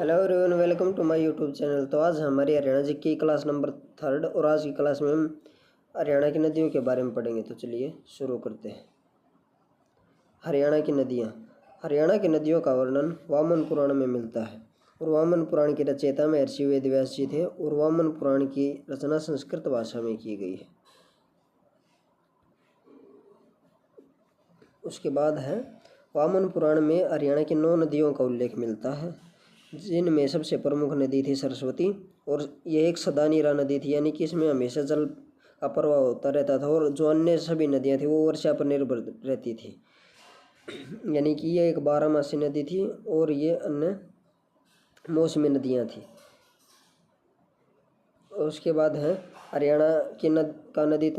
Hello everyone, welcome to my YouTube channel. तो आज हमारी हरियाणा जी की क्लास नंबर 3 और आज की क्लास में हम हरियाणा की नदियों के बारे में पढ़ेंगे। तो चलिए शुरू करते हैं। हरियाणा की नदियाँ। हरियाणा की नदियों का वर्णन वामन पुराण में मिलता है और वामन पुराण की रचयिता महर्षि वेद व्यास जी थे और वामन पुराण की रचना संस्कृत भाषा में की गई है। उसके बाद है वामन पुराण में हरियाणा की 9 नदियों का उल्लेख मिलता है, जिनमें सबसे प्रमुख नदी थी सरस्वती। और यह एक सदानीरा नदी थी, यानी कि इसमें हमेशा जल का प्रवाह होता रहता था और जो अन्य सभी नदियाँ थी वो वर्षा पर निर्भर रहती थी। यानी कि यह एक 12मासी नदी थी और ये अन्य मौसमी नदियाँ थी। और उसके बाद है हरियाणा की नदी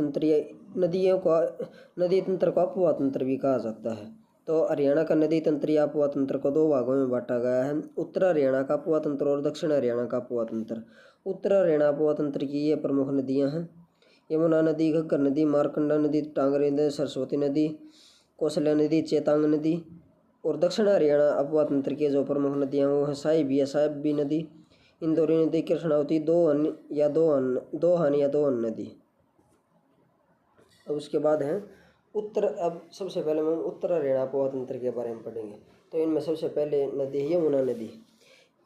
तंत्र को अपवा तंत्र भी कहा जाता है। तो हरियाणा का नदी तंत्र या अपवा तंत्र को 2 भागों में बांटा गया है, उत्तर हरियाणा का अपवा तंत्र और दक्षिण हरियाणा का अपवा तंत्र। उत्तर हरियाणा अपवा तंत्र की ये प्रमुख नदियां हैं: यमुना नदी, घग्गर नदी, मारकंडा नदी, टांगरी नदी, सरस्वती नदी, कौशल्या नदी, चेतांग नदी। और दक्षिण हरियाणा अपवा तंत्र की जो प्रमुख नदियाँ वो हैं साहिबी नदी, इंदौरी नदी, कृष्णावती, दोहन या दोहन नदी। अब उसके बाद है अब सबसे पहले हम उत्तर हरियाणा अपवा तंत्र के बारे में पढ़ेंगे। तो इनमें सबसे पहले नदी है यमुना नदी।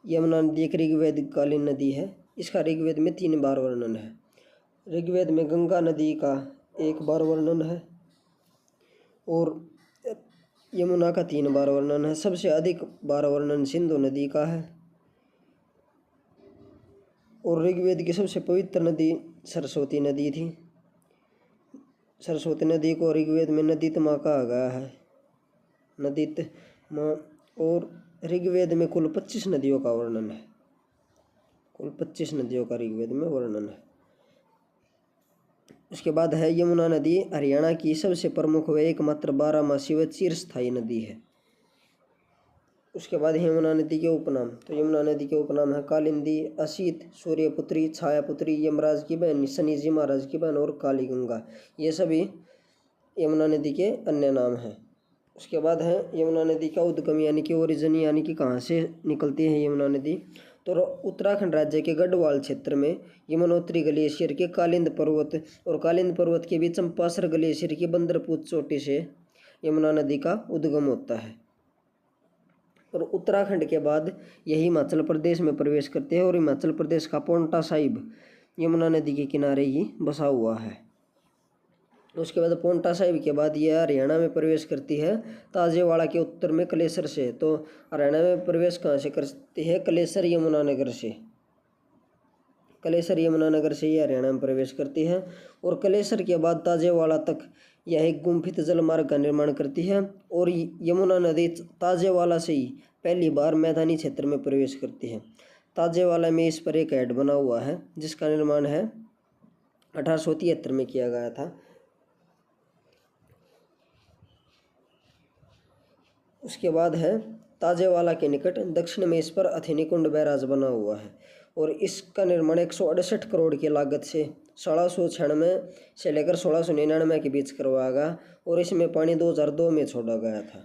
यमुना नदी एक ऋग्वेद कालीन नदी है। इसका ऋग्वेद में 3 बार वर्णन है। ऋग्वेद में गंगा नदी का 1 बार वर्णन है और यमुना का 3 बार वर्णन है। सबसे अधिक बार वर्णन सिंधु नदी का है और ऋग्वेद की सबसे पवित्र नदी सरस्वती नदी थी। सरस्वती नदी को ऋग्वेद में नदीतमा कहा गया है, नदीतमा। और ऋग्वेद में कुल 25 नदियों का वर्णन है। कुल 25 नदियों का ऋग्वेद में वर्णन है। उसके बाद है यमुना नदी हरियाणा की सबसे प्रमुख व एकमात्र 12मासी व चिरस्थायी नदी है। उसके बाद यमुना नदी के उपनाम। तो यमुना नदी के उपनाम है कालिंदी, असित, सूर्यपुत्री, छायापुत्री, यमराज की बहन, शनि जी महाराज की बहन और काली गंगा। ये सभी यमुना नदी के अन्य नाम हैं। उसके बाद है यमुना नदी का उद्गम यानी कि ओरिजिन, यानी कि कहाँ से निकलती है यमुना नदी। तो उत्तराखंड राज्य के गढ़वाल क्षेत्र में यमुनोत्री ग्लेशियर के कालिंद पर्वत और कालिंद पर्वत के बीच चंपासर ग्लेशियर की बंदरपूत चोटी से यमुना नदी का उद्गम होता है। और उत्तराखंड के बाद यह हिमाचल प्रदेश में प्रवेश करते हैं और हिमाचल प्रदेश का पोंटा साहिब यमुना नदी के किनारे ही बसा हुआ है। उसके बाद पोंटा साहिब के बाद यह हरियाणा में प्रवेश करती है ताजेवाड़ा के उत्तर में कलेसर से। तो हरियाणा में प्रवेश कहाँ से करती है? कलेसर यमुनानगर से। कलेसर यमुनानगर से यह हरियाणा में प्रवेश करती है और कलेसर के बाद ताजेवाड़ा तक यह एक गुम्फित जलमार्ग का निर्माण करती है और यमुना नदी ताजेवाला से ही पहली बार मैदानी क्षेत्र में प्रवेश करती है। ताजेवाला में इस पर एक हेड बना हुआ है जिसका निर्माण है 1873 में किया गया था। उसके बाद है ताजेवाला के निकट दक्षिण में इस पर अथेनीकुंड बैराज बना हुआ है और इसका निर्माण 168 करोड़ की लागत से 1696 से लेकर 1699 के बीच करवाया गया और इसमें पानी 2002 में छोड़ा गया था।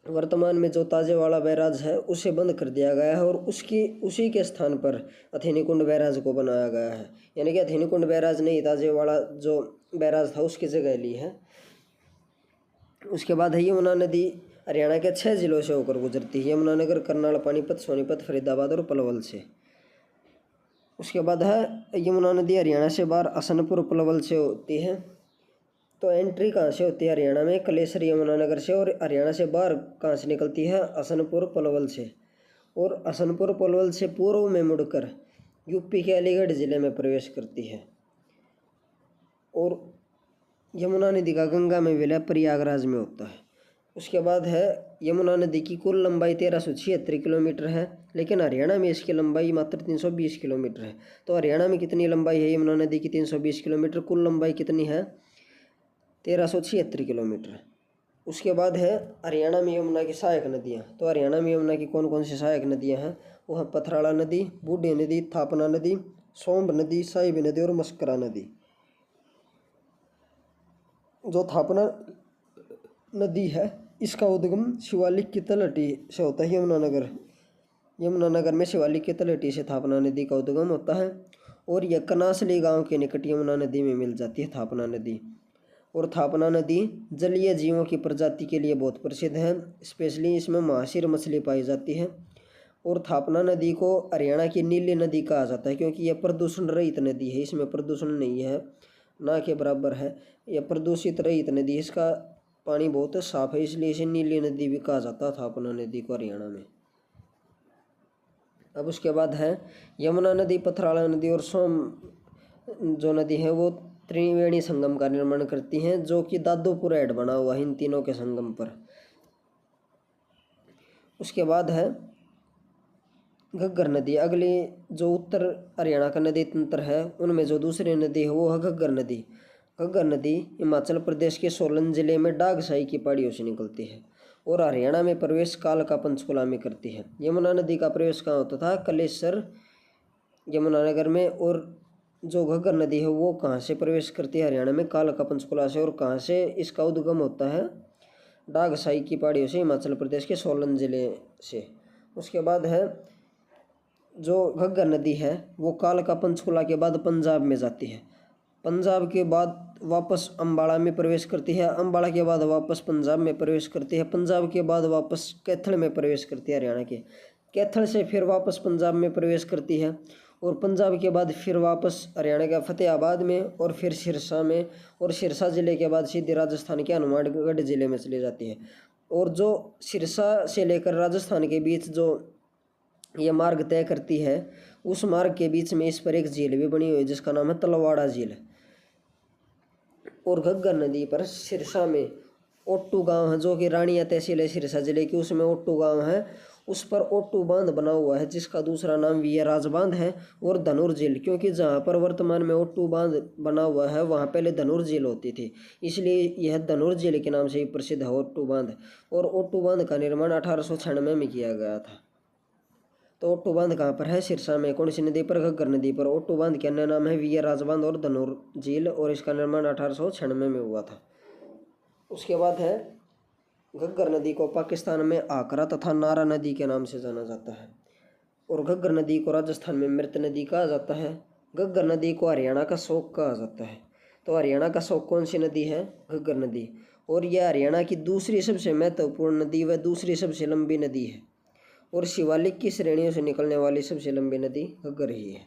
वर्तमान में जो ताजेवाला बैराज है उसे बंद कर दिया गया है और उसी के स्थान पर अथेनीकुंड बैराज को बनाया गया है। यानी कि अथेनीकुंड बैराज नहीं, ताजेवाला जो बैराज था उसकी जगह ली है। उसके बाद है यमुना नदी हरियाणा के 6 जिलों से होकर गुजरती है: यमुनानगर, करनाल, पानीपत, सोनीपत, फरीदाबाद और पलवल से। उसके बाद है यमुना नदी हरियाणा से बाहर हसनपुर, पलवल से होती है। तो एंट्री कहाँ से होती है हरियाणा में? कलेसर यमुनानगर से। और हरियाणा से बाहर कहाँ से निकलती है? हसनपुर, पलवल से। और हसनपुर पलवल से पूर्व में मुड़कर यूपी के अलीगढ़ जिले में प्रवेश करती है। और यमुना नदी का गंगा में विलय प्रयागराज में होता है। उसके बाद है यमुना नदी की कुल लंबाई 1376 किलोमीटर है, लेकिन हरियाणा में इसकी लंबाई मात्र 320 किलोमीटर है। तो हरियाणा में कितनी लंबाई है यमुना नदी की? 320 किलोमीटर। कुल लंबाई कितनी है? 1376 किलोमीटर। उसके बाद है हरियाणा में यमुना की सहायक नदियाँ। तो हरियाणा में यमुना की कौन कौन सी सहायक नदियाँ हैं? वो है पथराड़ा नदी, बूढ़ी नदी, थापना नदी, सोम्ब नदी, साहिबी नदी और मस्करा नदी। जो थापना नदी है इसका उद्गम शिवालिक की तलहटी से होता है यमुनानगर यमुनानगर में शिवालिक के तलहटी से थापना नदी का उद्गम होता है और यह कनासली गांव के निकट यमुना नदी में मिल जाती है थापना नदी। और थापना नदी जलीय जीवों की प्रजाति के लिए बहुत प्रसिद्ध है, स्पेशली इसमें महाशीर मछली पाई जाती है। और थापना नदी को हरियाणा की नीली नदी कहा जाता है क्योंकि यह प्रदूषण रहित नदी है, इसमें प्रदूषण नहीं है, ना के बराबर है, यह प्रदूषित रहित नदी है, इसका पानी बहुत साफ है, इसलिए इसे नीली नदी भी कहा जाता है थापना नदी को हरियाणा में। अब उसके बाद है यमुना नदी, पथराला नदी और सोम जो नदी है वो त्रिवेणी संगम का निर्माण करती हैं, जो कि दादोपुर हेड बना हुआ है इन तीनों के संगम पर। उसके बाद है घग्गर नदी। अगली जो उत्तर हरियाणा का नदी तंत्र है उनमें जो दूसरी नदी है वो है घग्गर नदी। घग्गर नदी हिमाचल प्रदेश के सोलन जिले में डागसाई की पहाड़ियों से निकलती है और हरियाणा में प्रवेश कालका पंचकुला में करती है। यमुना नदी का प्रवेश कहाँ होता था? कलेसर यमुनानगर में। और जो घग्गर नदी है वो कहाँ से प्रवेश करती है? हरियाणा में कालका पंचकुला से। और कहाँ से इसका उद्गम होता है? डागसाई की पहाड़ियों से, हिमाचल प्रदेश के सोलन जिले से। उसके बाद है जो घग्गर नदी है वो कालका पंचकुला के बाद पंजाब में जाती है, पंजाब के बाद वापस अम्बाड़ा में प्रवेश करती है, अम्बाड़ा के बाद वापस पंजाब में प्रवेश करती है, पंजाब के बाद वापस कैथल में प्रवेश करती है हरियाणा के, कैथल से फिर वापस पंजाब में प्रवेश करती है और पंजाब के बाद फिर वापस हरियाणा के फतेहाबाद में और फिर सिरसा में, और सिरसा ज़िले के बाद सीधे राजस्थान के हनुमानगढ़ ज़िले में चली जाती है। और जो सिरसा से लेकर राजस्थान के बीच जो ये मार्ग तय करती है उस मार्ग के बीच में इस पर एक झील भी बनी हुई है जिसका नाम है तलवाड़ा झील। और घग्गर नदी पर सिरसा में ओट्टू गांव है जो कि रानिया तहसील है सिरसा जिले की, उसमें ओट्टू गांव है, उस पर ओट्टू बांध बना हुआ है जिसका दूसरा नाम वीरराज बांध है। और धनुर झील, क्योंकि जहाँ पर वर्तमान में ओट्टू बांध बना हुआ है वहाँ पहले धनुर झील होती थी, इसलिए यह धनुर झील के नाम से ही प्रसिद्ध है ओट्टू बांध। और ओट्टू बांध का निर्माण 1896 में किया गया था। तो ओट्टू बांध कहाँ पर है? सिरसा में। कौन सी नदी पर? घग्गर नदी पर। ओट्टू बांध के अन्य नाम है वीरराज बांध और धनुर झील, और इसका निर्माण 1896 में हुआ था। उसके बाद है घग्गर नदी को पाकिस्तान में आकरा तथा नारा नदी के नाम से जाना जाता है। और घग्गर नदी को राजस्थान में मृत नदी कहा जाता है। घग्गर नदी को हरियाणा का शोक कहा जाता है। तो हरियाणा का शोक कौन सी नदी है? घग्गर नदी। और यह हरियाणा की दूसरी सबसे महत्वपूर्ण नदी व दूसरी सबसे लंबी नदी है और शिवालिक की श्रेणियों से निकलने वाली सबसे लंबी नदी घग्गर ही है।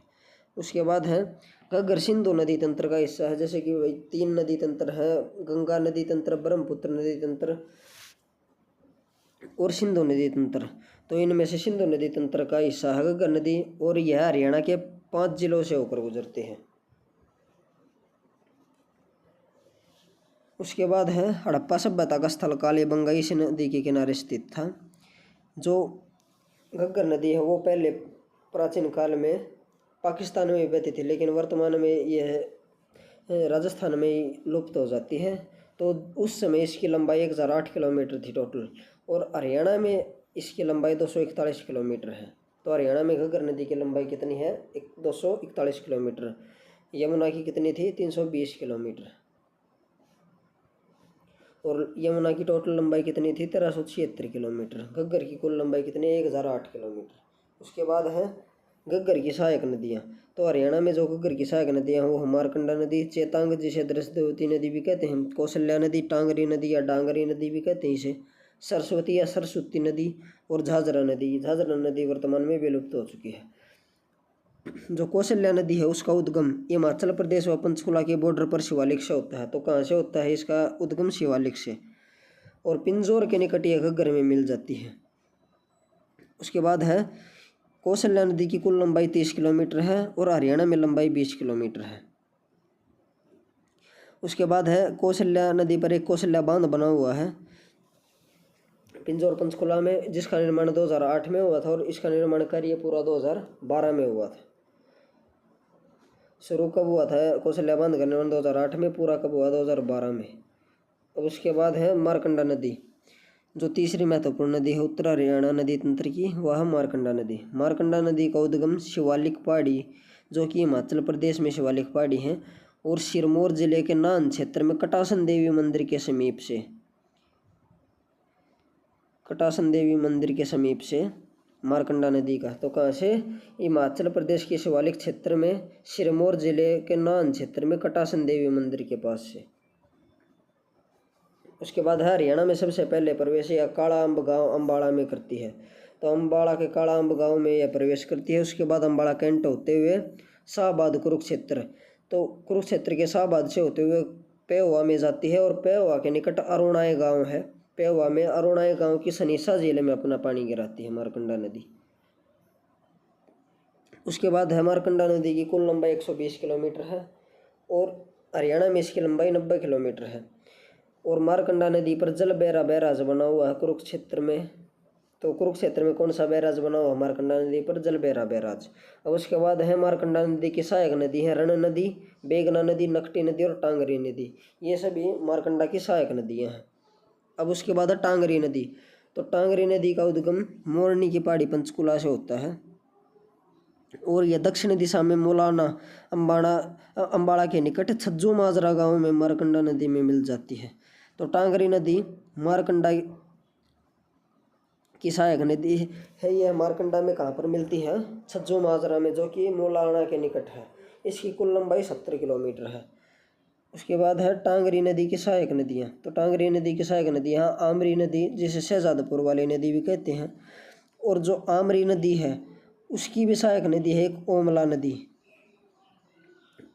उसके बाद है घग्गर सिंधु नदी तंत्र का हिस्सा है, जैसे कि वही 3 नदी तंत्र है, गंगा नदी तंत्र, ब्रह्मपुत्र नदी तंत्र और सिंधु नदी तंत्र। तो इनमें से सिंधु नदी तंत्र का हिस्सा है घग्गर नदी और यह हरियाणा के 5 जिलों से होकर गुजरते हैं। उसके बाद है हड़प्पा सभ्यता का स्थल कालीबंगा इस नदी के किनारे स्थित था। जो घग्गर नदी है वो पहले प्राचीन काल में पाकिस्तान में बहती थी, लेकिन वर्तमान में यह राजस्थान में ही लुप्त हो जाती है। तो उस समय इसकी लंबाई 1008 किलोमीटर थी टोटल, और हरियाणा में इसकी लंबाई 241 किलोमीटर है। तो हरियाणा में घग्गर नदी की लंबाई कितनी है? 241 किलोमीटर। यमुना की कितनी थी? 320 किलोमीटर। और यमुना की टोटल लंबाई कितनी थी? 1376 किलोमीटर। घग्गर की कुल लंबाई कितनी है? 1008 किलोमीटर। उसके बाद है घग्गर की सहायक नदियाँ। तो हरियाणा में जो घग्गर की सहायक नदियाँ हैं वो मारकंडा नदी, चेतांग जिसे दृष्टवती नदी भी कहते हैं, कौशल्या नदी, टांगरी नदी या डांगरी नदी भी कहते हैं इसे, सरस्वती या सरस्वती नदी और झाझरा नदी। झाझरा नदी वर्तमान में विलुप्त हो चुकी है। जो कौशल्या नदी है उसका उद्गम हिमाचल प्रदेश व पंचकुला के बॉर्डर पर शिवालिक से होता है। तो कहाँ से होता है इसका उद्गम? शिवालिक से। और पिंजौर के निकट यह घग्गर में मिल जाती है। उसके बाद है कौशल्या नदी की कुल लंबाई 30 किलोमीटर है और हरियाणा में लंबाई 20 किलोमीटर है। उसके बाद है कौशल्या नदी पर एक कौशल्या बांध बना हुआ है पिंजौर पंचकुला में, जिसका निर्माण 2008 में हुआ था और इसका निर्माण कार्य पूरा 2012 में हुआ था। शुरू कब हुआ था कौशल्या बांध का निर्माण? 2008 में। पूरा कब हुआ? 2012 में। अब उसके बाद है मारकंडा नदी। जो तीसरी महत्वपूर्ण नदी है उत्तर हरियाणा नदी तंत्र की, वह मारकंडा नदी। मारकंडा नदी का उद्गम शिवालिक पहाड़ी, जो कि हिमाचल प्रदेश में शिवालिक पहाड़ी है, और सिरमौर जिले के नान क्षेत्र में कटासन देवी मंदिर के समीप से, कटासन देवी मंदिर के समीप से मारकंडा नदी का। तो कहाँ से? हिमाचल प्रदेश के शिवालिक क्षेत्र में सिरमौर जिले के नान क्षेत्र में कटासन देवी मंदिर के पास से। उसके बाद है हरियाणा में सबसे पहले प्रवेश यह काला अम्ब गांव अम्बाड़ा में करती है। तो अम्बाड़ा के काला अम्ब गांव में यह प्रवेश करती है। उसके बाद अम्बाड़ा कैंट होते हुए शाहबाद कुरुक्षेत्र, तो कुरुक्षेत्र के शाहबाद से होते हुए पेहुआ में जाती है और पेहुआ के निकट अरुणाई गांव है। पेहुआ में अरुणाई गांव की सनीसा झील में अपना पानी गिराती है मारकंडा नदी। उसके बाद है मारकंडा नदी की कुल लंबाई 120 किलोमीटर है और हरियाणा में इसकी लंबाई 90 किलोमीटर है। और मारकंडा नदी पर जल बैराज बना हुआ है कुरुक्षेत्र में। तो कुरुक्षेत्र में कौन सा बैराज बना हुआ? मारकंडा नदी पर जल बैराज। और उसके बाद है मारकंडा नदी की सहायक नदी है रण नदी, बेगना नदी, नकटी नदी और टांगरी नदी। ये सभी मारकंडा की सहायक नदियाँ हैं। अब उसके बाद है टांगरी नदी। तो टांगरी नदी का उद्गम मोरनी की पहाड़ी पंचकुला से होता है और यह दक्षिण दिशा में मोलाना अम्बाड़ा के निकट छज्जू माजरा गांव में मारकंडा नदी में मिल जाती है। तो टांगरी नदी मारकंडा की सहायक नदी है। यह मारकंडा में कहाँ पर मिलती है? छज्जू माजरा में, जो कि मोलाना के निकट है। इसकी कुल लंबाई 70 किलोमीटर है। उसके बाद है टांगरी नदी की सहायक नदियाँ। तो टांगरी नदी की सहायक नदियाँ आमरी नदी, जिसे शहजादपुर वाली नदी भी कहते हैं, और जो आमरी नदी है उसकी भी सहायक नदी है एक ओमला नदी।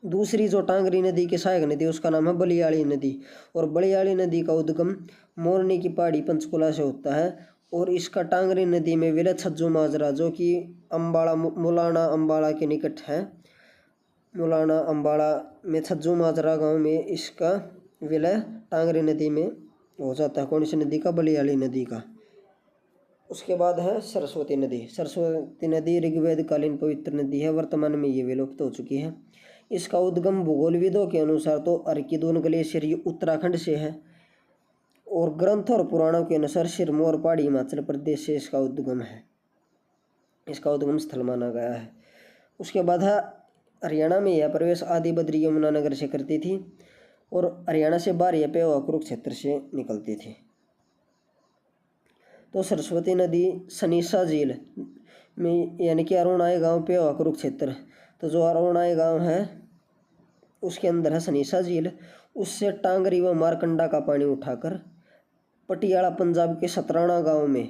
दूसरी जो टांगरी नदी की सहायक नदी उसका नाम है बलियाड़ी नदी। और बलियाड़ी नदी का उद्गम मोरनी की पहाड़ी पंचकुला से होता है और इसका टांगरी नदी में विलय छज्जू माजरा, जो कि अम्बाड़ा मुलाना अम्बाड़ा के निकट है। मुलाना अम्बाड़ा में छज्जू माजरा गांव में इसका विलय टांगरी नदी में हो जाता है। कौन सी नदी का? बलियाड़ी नदी का। उसके बाद है सरस्वती नदी। सरस्वती नदी ऋग्वेद कालीन पवित्र नदी है। वर्तमान में ये विलुप्त हो चुकी है। इसका उद्गम भूगोलविदों के अनुसार तो अर्किदोन ग्लेशियर उत्तराखंड से है और ग्रंथों और पुराणों के अनुसार सिरमौर पहाड़ी हिमाचल प्रदेश से इसका उद्गम है। इसका उद्गम स्थल माना गया है। उसके बाद है हरियाणा में यह प्रवेश आदि बद्री यमुनानगर से करती थी और हरियाणा से बाहर यह पेहुआ कुरुक्षेत्र से निकलती थी। तो सरस्वती नदी सनीसा झील में, यानी कि अरुणाई गांव पेहुआ कुरुक्षेत्र, तो जो अरुणाई गांव है उसके अंदर है सनीसा झील। उससे टांगरी व मारकंडा का पानी उठाकर पटियाला पंजाब के सतराना गांव में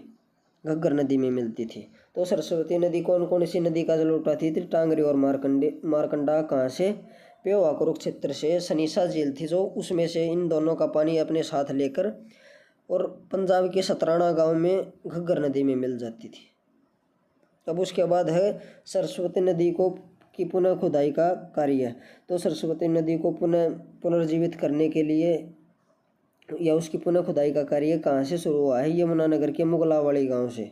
घग्गर नदी में मिलती थी। तो सरस्वती नदी कौन कौन सी नदी का जल उठाती थी? टांगरी और मारकंडा कहाँ से? पेहुआ कुरुक्षेत्र से। सनीसा झील थी जो, उसमें से इन दोनों का पानी अपने साथ लेकर और पंजाब के सतराना गांव में घग्गर नदी में मिल जाती थी। अब उसके बाद है सरस्वती नदी को की पुनः खुदाई का कार्य। तो सरस्वती नदी को पुनर्जीवित करने के लिए या उसकी पुनः खुदाई का कार्य कहाँ से शुरू हुआ है? यमुनानगर के मुगलावाड़ी गांव से।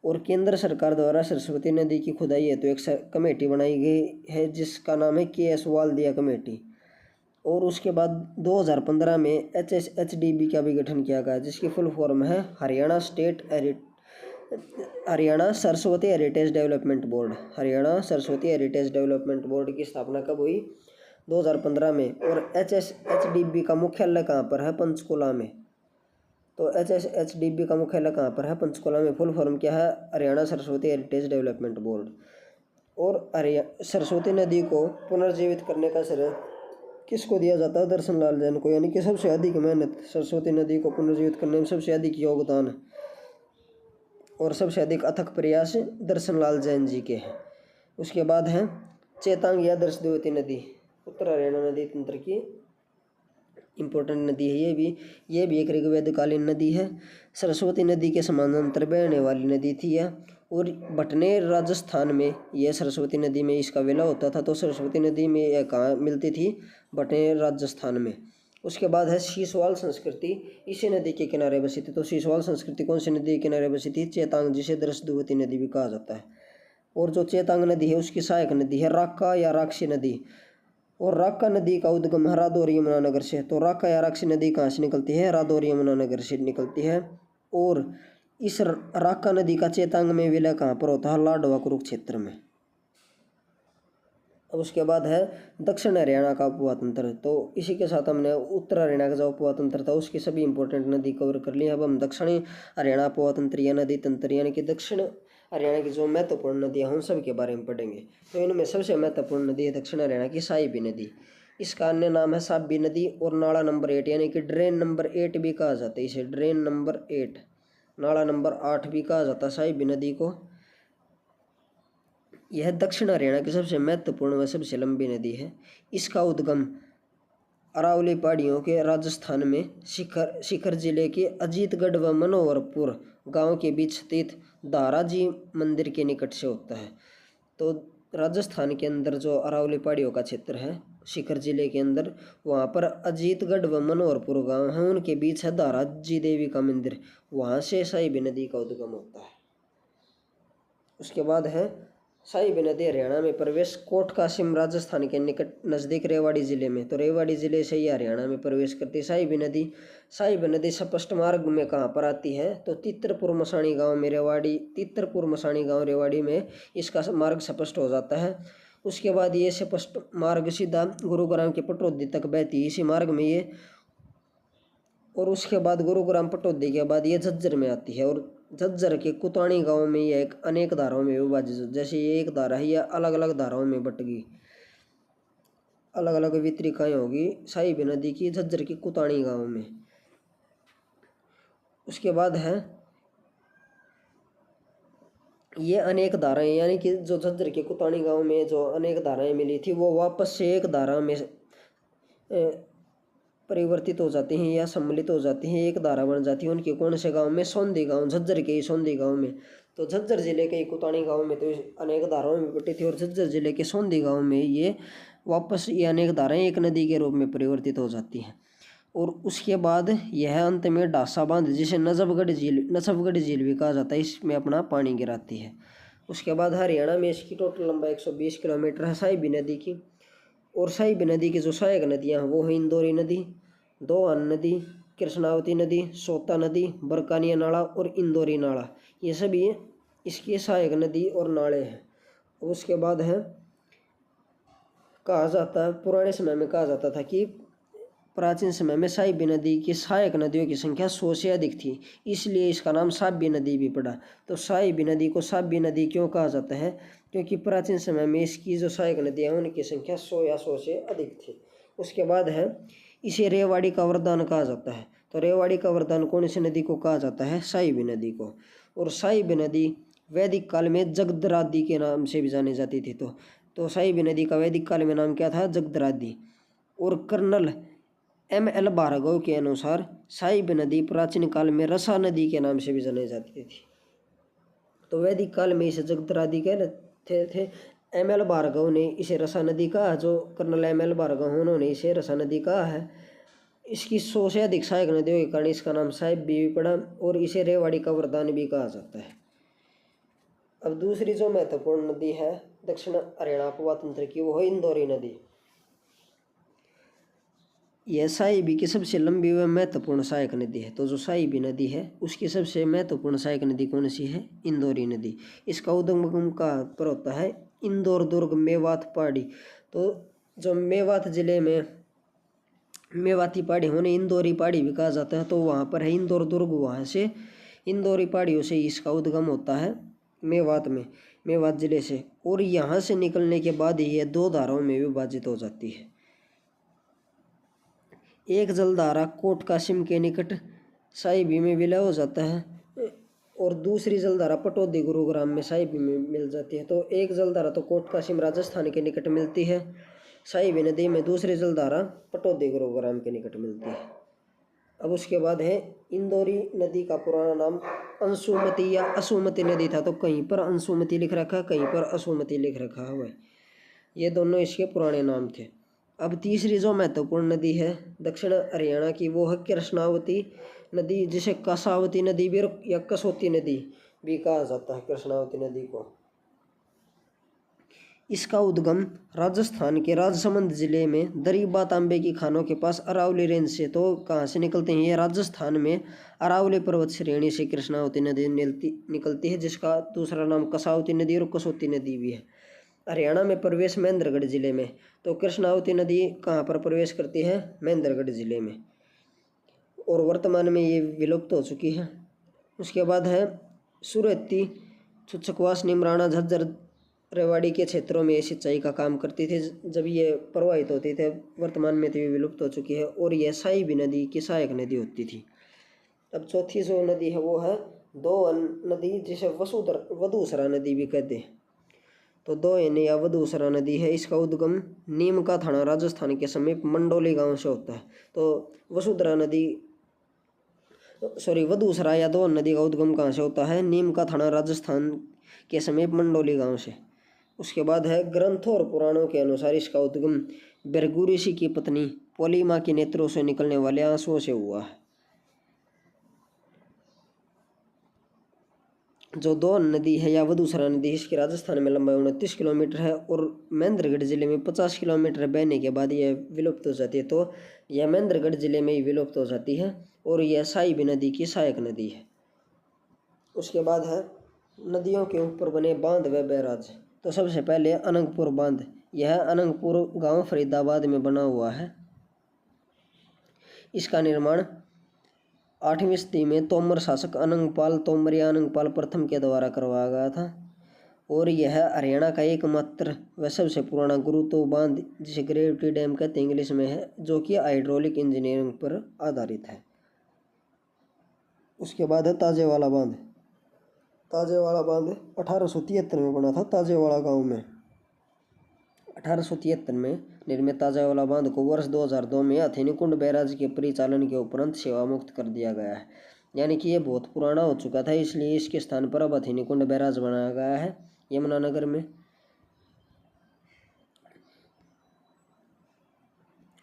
और केंद्र सरकार द्वारा सरस्वती नदी की खुदाई है तो एक कमेटी बनाई गई है जिसका नाम है KS वाल्दिया कमेटी। और उसके बाद 2015 में HSHDB का भी गठन किया गया, जिसकी फुल फॉर्म है Haryana Saraswati heritage development board. Haryana Saraswati heritage development board की स्थापना कब हुई? 2015 में। और HSHDB का मुख्यालय कहाँ पर है? पंचकुला में। तो HSHDB का मुख्यालय कहाँ पर है? पंचकुला में। फुल फॉर्म क्या है? Haryana Saraswati heritage development board. और सरस्वती नदी को पुनर्जीवित करने का श्रेय किसको दिया जाता है? दर्शन लाल जैन को, यानी कि सबसे अधिक मेहनत सरस्वती नदी को पुनर्जीवित करने में सबसे अधिक योगदान और सबसे अधिक अथक प्रयास दर्शन लाल जैन जी के हैं। उसके बाद है चेतांग या दर्शदेवती नदी, उत्तर हरियाणा नदी तंत्र की इम्पोर्टेंट नदी है। ये भी एक ऋग्वेदकालीन नदी है। सरस्वती नदी के समानांतर बहने वाली नदी थी यह, और भटनेर राजस्थान में यह सरस्वती नदी में इसका विलय होता था। तो सरस्वती नदी में यह कहाँ मिलती थी? भटनेर राजस्थान में। उसके बाद है शीशवाल संस्कृति, इसी नदी के किनारे बसी थी। तो शीशवाल संस्कृति कौन सी नदी के किनारे बसी थी? चेतांग, जिसे दर्शदेवती नदी भी कहा जाता है। और जो चेतांग नदी है उसकी सहायक नदी है राका या राक्षी नदी। और राका नदी का उद्गम है रादौर यमुनानगर से। तो राका या राक्षी नदी कहाँ से निकलती है? रादौर यमुनानगर से निकलती है। और इस राका नदी का चेतांग में विलय कहाँ पर होता है? लाडवा कुरुक्षेत्र में। अब उसके बाद है दक्षिण हरियाणा का उपवातंत्र। तो इसी के साथ हमने उत्तर हरियाणा का जो उपवातंत्र था उसकी सभी इंपॉर्टेंट नदी कवर कर ली। अब हम दक्षिणी हरियाणा उपवातंत्र या नदी तंत्र, यानी कि दक्षिण हरियाणा की जो महत्वपूर्ण नदियाँ हैं उन सब के बारे में पढ़ेंगे। तो इनमें सबसे महत्वपूर्ण नदी है दक्षिण हरियाणा की साहिबी नदी। इसका अन्य नाम है साबी नदी और नाला नंबर 8 यानी कि ड्रेन नंबर 8 भी कहा जाता है इसे, ड्रेन नंबर 8, नाला नंबर 8 भी कहा जाता है साहिबी नदी को। यह दक्षिण हरियाणा की सबसे महत्वपूर्ण व सबसे लंबी नदी है। इसका उद्गम अरावली पहाड़ियों के राजस्थान में शिखर जिले के अजीतगढ़ व मनोहरपुर गांव के बीच स्थित दाराजी मंदिर के निकट से होता है। तो राजस्थान के अंदर जो अरावली पहाड़ियों का क्षेत्र है शिखर जिले के अंदर, वहाँ पर अजीतगढ़ व मनोहरपुर गांव हैं, उनके बीच है दाराजी देवी का मंदिर, वहाँ से साहिबी नदी का उद्गम होता है। उसके बाद है साहिबी नदी हरियाणा में प्रवेश कोट कासिम राजस्थान के निकट नज़दीक रेवाड़ी ज़िले में, तो रेवाड़ी ज़िले से ही हरियाणा में प्रवेश करती है साहिबी नदी स्पष्ट मार्ग में कहाँ पर आती है, तो तित्रपुर मसाणी गांव में, तित्रपुर मसाणी गांव रेवाड़ी में इसका मार्ग स्पष्ट हो जाता है। उसके बाद ये स्पष्ट मार्ग सीधा गुरुग्राम के पटौदी तक बहती है इसी मार्ग में ये, और उसके बाद गुरुग्राम पटौदी के बाद ये झज्जर में आती है, और झज्जर के कुताणी गांव में यह एक अनेक धाराओं में विभाजित, जैसे ये एक धारा है यह अलग अलग धाराओं में बट गई, अलग अलग वितरिकाएं होगी साहिबी नदी की झज्जर के कुताणी गांव में। उसके बाद है ये अनेक धाराएं, यानी कि जो झज्जर के कुताणी गांव में जो अनेक धाराएं मिली थी वो वापस से एक धारा में परिवर्तित हो जाती हैं या सम्मिलित हो जाती हैं, एक धारा बन जाती है। उनके कौन से गांव में, सौंधी गांव, झज्जर के ही सौंधी गांव में। तो झज्जर जिले के कुताणी गांव में तो अनेक धाराओं में बटी थी, और झज्जर जिले के सौंधी गांव में ये वापस ये अनेक धाराएं एक नदी के रूप में परिवर्तित हो जाती हैं। और उसके बाद यह अंत में डासा बांध, जिसे नजफगढ़ झील भी कहा जाता है, इसमें अपना पानी गिराती है। उसके बाद हरियाणा में इसकी टोटल लंबाई 120 किलोमीटर है साहिबी नदी की। और साहिबी नदी की जो सहायक नदियाँ हैं वो है इंदौरी नदी, दोहन नदी, कृष्णावती नदी, सोता नदी, बरकानिया नाला और इंदौरी नाला, ये सभी इसकी सहायक नदी और नाले हैं। उसके बाद है कहा जाता है, पुराने समय में कहा जाता था कि प्राचीन समय में साहिबी नदी की सहायक नदियों की संख्या 100 से अधिक थी, इसलिए इसका नाम साबी नदी भी पड़ा। तो साहिबी नदी को साबी नदी क्यों कहा जाता है, क्योंकि प्राचीन समय में इसकी जो सहायक नदियाँ हैं उनकी संख्या 100 या 100 से अधिक थी। उसके बाद है इसे रेवाड़ी का वरदान कहा जाता है। तो रेवाड़ी का वरदान कौन सी नदी को कहा जाता है, साहिबी नदी को। और साहिबी नदी वैदिक काल में जगदरादी के नाम से भी जानी जाती थी। तो साहिबी नदी का वैदिक काल में नाम क्या था, जगदरादी। और कर्नल M.L. भार्गव के अनुसार साहिबी नदी प्राचीन काल में रसा नदी के नाम से भी जानी जाती थी। तो वैदिक काल में इसे जगदरादी कहते थे। M.L. भार्गव ने इसे रसा नदी कहा, जो कर्नल M.L. भार्गव उन्होंने इसे रसा नदी कहा है। इसकी 100 से अधिक सहायक नदियों के कारण इसका नाम साहिब भी पड़ा, और इसे रेवाड़ी का वरदान भी कहा जाता है। अब दूसरी जो महत्वपूर्ण नदी है दक्षिण हरियाणा उपवा तंत्र की, वो है इंदौरी नदी। यह साहिबी की सबसे लंबी व महत्वपूर्ण सहायक नदी है। तो जो साहिबी नदी है उसकी सबसे महत्वपूर्ण सहायक नदी कौन सी है, इंदौरी नदी। इसका उद्गम कहाँ पर होता है, इंदौर दुर्ग मेवात पहाड़ी। तो जो मेवात जिले में मेवाती पहाड़ी होने इंदौरी पहाड़ी भी कहा जाता है, तो वहाँ पर है इंदौर दुर्ग, वहाँ से इंदौरी पहाड़ियों से इसका उद्गम होता है मेवात में, मेवात जिले से। और यहाँ से निकलने के बाद ही यह 2 धाराओं में विभाजित हो जाती है। एक जलधारा कोट कासिम के निकट साहिबी में विलय हो जाता है, और दूसरी जलधारा पटौदी गुरुग्राम में साहिबी में मिल जाती है। तो एक जलधारा तो कोट कासिम राजस्थान के निकट मिलती है साहिबी नदी में, दूसरी जलधारा पटौदी गुरुग्राम के निकट मिलती है। अब उसके बाद है इंदौरी नदी का पुराना नाम अंशुमती या असुमती नदी था। तो कहीं पर अंशुमती लिख रखा, कहीं पर असुमती लिख रखा हुआ है, ये दोनों इसके पुराने नाम थे। अब तीसरी जो महत्वपूर्ण नदी है दक्षिण हरियाणा की, वो है कृष्णावती नदी, जिसे कसावती नदी भी या कसौती नदी भी कहा जाता है, कृष्णावती नदी को। इसका उद्गम राजस्थान के राजसमंद जिले में दरीबा तांबे की खानों के पास अरावली रेंज से। तो कहाँ से निकलते हैं ये, राजस्थान में अरावली पर्वत श्रेणी से कृष्णावती नदी निकलती है, जिसका दूसरा नाम कसावती नदी और कसौती नदी भी है। हरियाणा में प्रवेश महेंद्रगढ़ जिले में। तो कृष्णावती नदी कहाँ पर प्रवेश करती है, महेंद्रगढ़ जिले में, और वर्तमान में ये विलुप्त हो चुकी है। उसके बाद है चुचकवास, निमराना, झज्जर, रेवाड़ी के क्षेत्रों में ये सिंचाई का काम करती थी जब ये प्रवाहित होती थे। वर्तमान में तो ये विलुप्त हो चुकी है और यह साहिबी नदी की सहायक नदी होती थी। अब चौथी जो नदी है वो है दोयन नदी, जिसे वधूसरा नदी भी कहते हैं। तो दोयन या वधूसरा नदी है, इसका उद्गम नीम का थाना राजस्थान के समीप मंडोली गांव से होता है। तो वधूसरा या दोयन नदी का उद्गम कहाँ से होता है? नीम का थाना राजस्थान के समीप मंडोली गांव से। उसके बाद है ग्रंथों और पुराणों के अनुसार इसका उद्गम भृगु ऋषि की पत्नी पोलिमा के नेत्रों से निकलने वाले आंसुओं से हुआ है। जो दोयन नदी है या वधूसरा नदी, इसकी राजस्थान में लंबाई 29 किलोमीटर है और महेंद्रगढ़ जिले में 50 किलोमीटर बहने के बाद यह विलुप्त हो जाती है। तो यह महेंद्रगढ़ जिले में ही विलुप्त हो जाती है और यह साहिबी नदी की सहायक नदी है। उसके बाद है नदियों के ऊपर बने बांध व बैराज। तो सबसे पहले अनंगपुर बांध, यह अनंगपुर गांव फरीदाबाद में बना हुआ है। इसका निर्माण 8वीं सदी में तोमर शासक अनंगपाल तोमर या अनंगपाल प्रथम के द्वारा करवाया गया था और यह हरियाणा का एकमात्र व सबसे पुराना गुरुत्व बांध, जिसे ग्रेविटी डैम कहते हैं इंग्लिश में, है, जो कि हाइड्रोलिक इंजीनियरिंग पर आधारित है। उसके बाद है ताजेवाला बांध। ताजेवाला बांध 1873 में बना था ताजेवाला गांव में। 1873 में निर्मित ताजेवाला बांध को वर्ष 2002 में हथेनीकुंड बैराज के परिचालन के उपरांत सेवा मुक्त कर दिया गया है। यानी कि ये बहुत पुराना हो चुका था, इसलिए इसके स्थान पर अब हथेनीकुंड बैराज बनाया गया है यमुनानगर में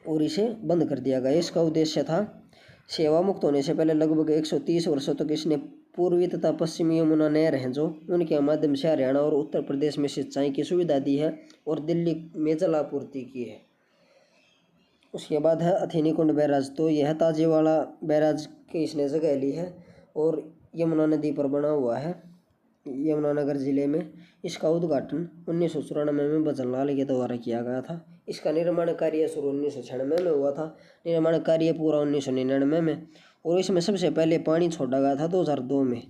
और इसे बंद कर दिया गया। इसका उद्देश्य था, सेवा मुक्त होने से पहले लगभग 130 वर्षों तक इसने पूर्वी तथा पश्चिमी यमुना नहर हैं जो उनके माध्यम से हरियाणा और उत्तर प्रदेश में सिंचाई की सुविधा दी है और दिल्ली में जल आपूर्ति की है। उसके बाद है हथेनीकुंड बैराज। तो यह ताजेवाला बैराज की इसने जगह ली है और यमुना नदी पर बना हुआ है यमुनानगर जिले में। इसका उद्घाटन 1994 में भजन लाल के द्वारा किया गया था। इसका निर्माण कार्य शुरू 1996 में हुआ था, निर्माण कार्य पूरा 1999 में और इसमें सबसे पहले पानी छोड़ा गया था 2002 में।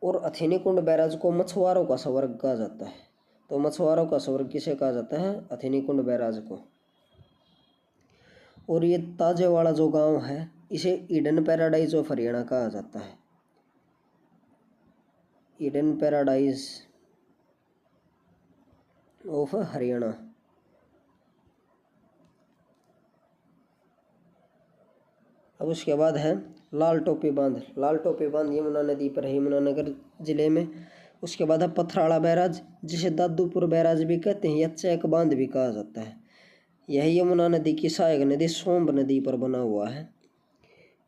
और हथेनीकुंड बैराज को मछुआरों का स्वर्ग कहा जाता है। तो मछुआरों का स्वर्ग किसे कहा जाता है? हथेनीकुंड बैराज को। और ये ताजेवाला जो गांव है इसे ईडन पैराडाइज ऑफ हरियाणा कहा जाता है। Eden paradise of Haryana. अब उसके बाद है लाल टोपी बांध। लाल टोपी बांध यमुना नदी पर है यमुनानगर जिले में। उसके बाद है पथराड़ा बैराज, जिसे दादूपुर बैराज भी कहते हैं या चैक बांध भी कहा जाता है। यह यमुना नदी की सहायक नदी सोम्ब नदी पर बना हुआ है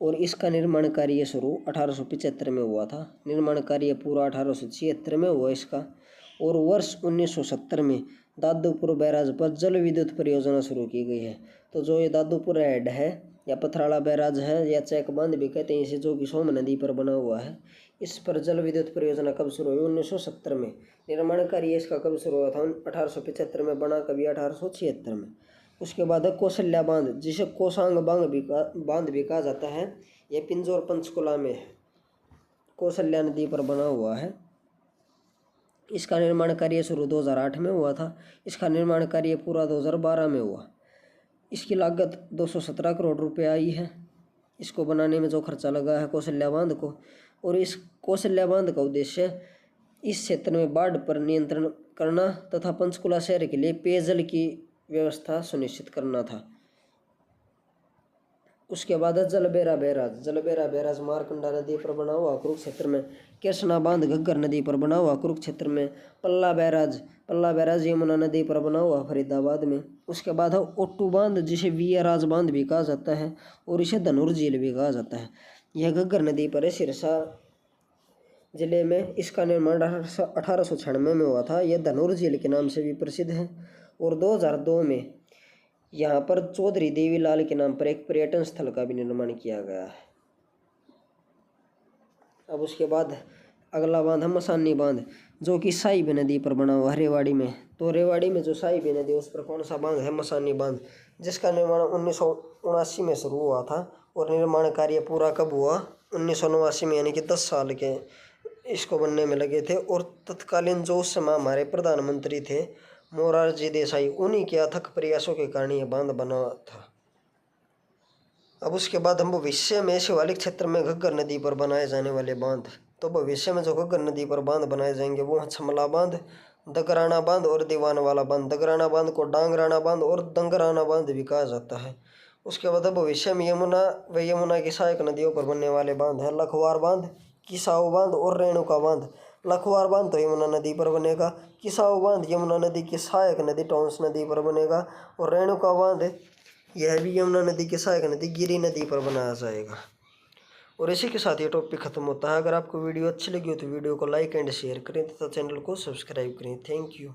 और इसका निर्माण कार्य शुरू 1875 में हुआ था, निर्माण कार्य पूरा 1876 में हुआ इसका। और वर्ष 1970 में दादूपुर बैराज पर जल विद्युत परियोजना शुरू की गई है। तो जो ये दादूपुर हेड है या पथराड़ा बैराज है या चैक बांध भी कहते हैं इसे, जो कि सोम नदी पर बना हुआ है, इस पर जल विद्युत परियोजना कब शुरू हुई? 1970 में। निर्माण कार्य इसका कब शुरू हुआ था? 1875 में, बना कभी 1876 में। उसके बाद है कौशल्या बांध, जिसे कोसांग बांध भी कहा जाता है। यह पिंजौर पंचकुला में है, कौशल्या नदी पर बना हुआ है। इसका निर्माण कार्य शुरू 2008 में हुआ था, इसका निर्माण कार्य पूरा 2012 में हुआ। इसकी लागत 217 करोड़ रुपए आई है इसको बनाने में जो खर्चा लगा है कौशल्या बांध को। और इस कौशल्या बांध का उद्देश्य इस क्षेत्र में बाढ़ पर नियंत्रण करना तथा पंचकुला शहर के लिए पेयजल की व्यवस्था सुनिश्चित करना था। उसके बाद है gerbera barrage. Gerbera barrage Markanda नदी पर बना हुआ कुरुक्षेत्र में। कृष्णा बांध घग्गर नदी पर बना हुआ कुरुक्षेत्र में। पल्ला बैराज यमुना नदी पर बना हुआ फरीदाबाद में। उसके बाद है ओट्टू बांध, जिसे वीराज बांध भी कहा जाता है और इसे धनुर झील भी कहा जाता है। यह घग्गर नदी पर है, सिरसा जिले में। इसका निर्माण 1896 में हुआ था। यह धनुर झील के नाम से भी प्रसिद्ध है। और 2002 में यहाँ पर चौधरी देवीलाल के नाम पर एक पर्यटन स्थल का भी निर्माण किया गया है। अब उसके बाद अगला बांध है मसानी बांध, जो कि साहिबी नदी पर बना हुआ है रेवाड़ी में। तो रेवाड़ी में जो साहिबी नदी है उस पर कौन सा बांध है? मसानी बांध, जिसका निर्माण 1979 में शुरू हुआ था और निर्माण कार्य पूरा कब हुआ? 1989 में, यानी कि 10 साल के इसको बनने में लगे थे। और तत्कालीन जो उस समय हमारे प्रधानमंत्री थे मोरारजी देसाई, उन्हीं के अथक प्रयासों के कारण ये बांध बना था। अब उसके बाद हम भविष्य में शिवालिक क्षेत्र में घग्गर नदी पर बनाए जाने वाले बांध, तो भविष्य में जो घग्गर नदी पर बांध बनाए जाएंगे वो छमला बांध, दगराना बांध और दीवान वाला बांध। दगराना बांध को डांगराना बांध और दंगराना बांध भी कहा जाता है। उसके बाद भविष्य में यमुना व यमुना की सहायक नदियों पर बनने वाले बांध है लखवार बांध, किसाऊ बांध और रेणुका बांध। लखवार बांध तो यमुना नदी पर बनेगा, किसाऊ बांध यमुना नदी की सहायक नदी टॉन्स नदी पर बनेगा, और रेणुका बांध यह भी यमुना नदी की सहायक नदी गिरी नदी पर बनाया जाएगा। और इसी के साथ ये टॉपिक खत्म होता है। अगर आपको वीडियो अच्छी लगी हो तो वीडियो को लाइक एंड शेयर करें तथा चैनल को सब्सक्राइब करें। Thank you.